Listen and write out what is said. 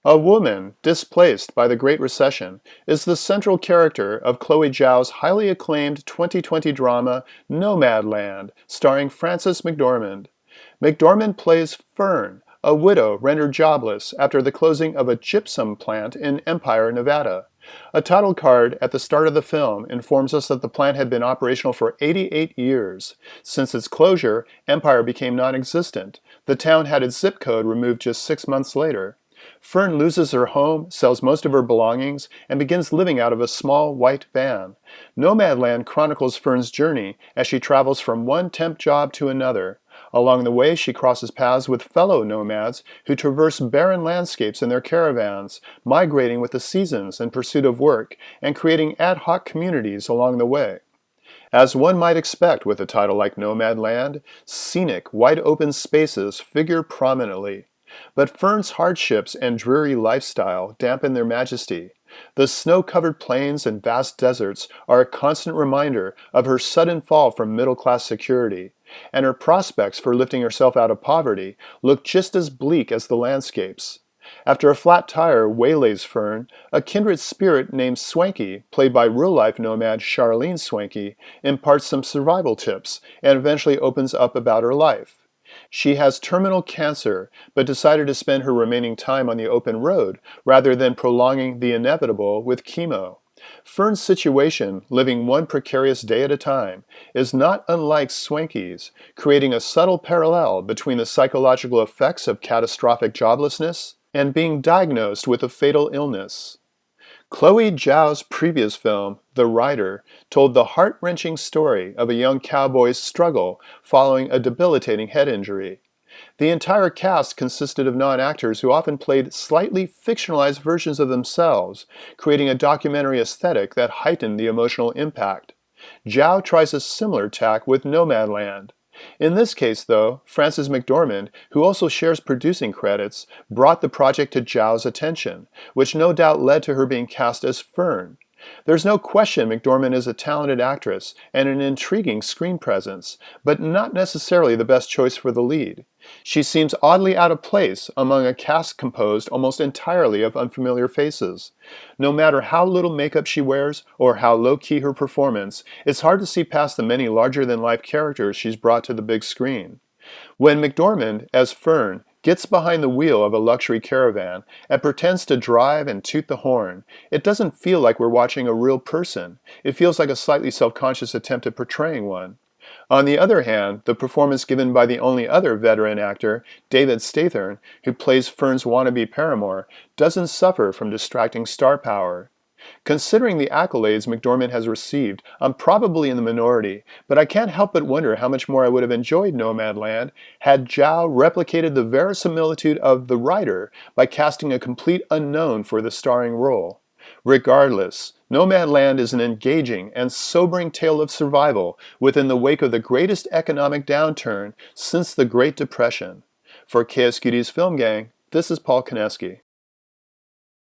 A woman displaced by the Great Recession is the central character of Chloé Zhao's highly acclaimed 2020 drama Nomadland, starring Francis McDormand. McDormand plays Fern, a widow rendered jobless after the closing of a gypsum plant in Empire, Nevada. A title card at the start of the film informs us that the plant had been operational for 88 years. Since its closure, Empire became non-existent. The town had its zip code removed just 6 months later. Fern loses her home, sells most of her belongings, and begins living out of a small white van. Nomadland chronicles Fern's journey as she travels from one temp job to another. Along the way, she crosses paths with fellow nomads who traverse barren landscapes in their caravans, migrating with the seasons in pursuit of work, and creating ad hoc communities along the way. As one might expect with a title like Nomadland, scenic, wide-open spaces figure prominently. But Fern's hardships and dreary lifestyle dampen their majesty. The snow-covered plains and vast deserts are a constant reminder of her sudden fall from middle-class security, and her prospects for lifting herself out of poverty look just as bleak as the landscapes. After a flat tire waylays Fern, a kindred spirit named Swanky, played by real-life nomad Charlene Swanky, imparts some survival tips and eventually opens up about her life. She has terminal cancer, but decided to spend her remaining time on the open road rather than prolonging the inevitable with chemo. Fern's situation, living one precarious day at a time, is not unlike Swanky's, creating a subtle parallel between the psychological effects of catastrophic joblessness and being diagnosed with a fatal illness. Chloé Zhao's previous film, The Rider, told the heart-wrenching story of a young cowboy's struggle following a debilitating head injury. The entire cast consisted of non-actors who often played slightly fictionalized versions of themselves, creating a documentary aesthetic that heightened the emotional impact. Zhao tries a similar tack with Nomadland. In this case, though, Francis McDormand, who also shares producing credits, brought the project to Zhao's attention, which no doubt led to her being cast as Fern. There's no question McDormand is a talented actress and an intriguing screen presence, but not necessarily the best choice for the lead. She seems oddly out of place among a cast composed almost entirely of unfamiliar faces. No matter how little makeup she wears or how low-key her performance, it's hard to see past the many larger-than-life characters she's brought to the big screen. When McDormand, as Fern, gets behind the wheel of a luxury caravan and pretends to drive and toot the horn, it doesn't feel like we're watching a real person. It feels like a slightly self-conscious attempt at portraying one. On the other hand, the performance given by the only other veteran actor, David Strathairn, who plays Fern's wannabe paramour, doesn't suffer from distracting star power. Considering the accolades McDormand has received, I'm probably in the minority, but I can't help but wonder how much more I would have enjoyed Nomadland had Zhao replicated the verisimilitude of The Rider by casting a complete unknown for the starring role. Regardless, Nomadland is an engaging and sobering tale of survival within the wake of the greatest economic downturn since the Great Depression. For KSQD's Film Gang, this is Paul Koneski.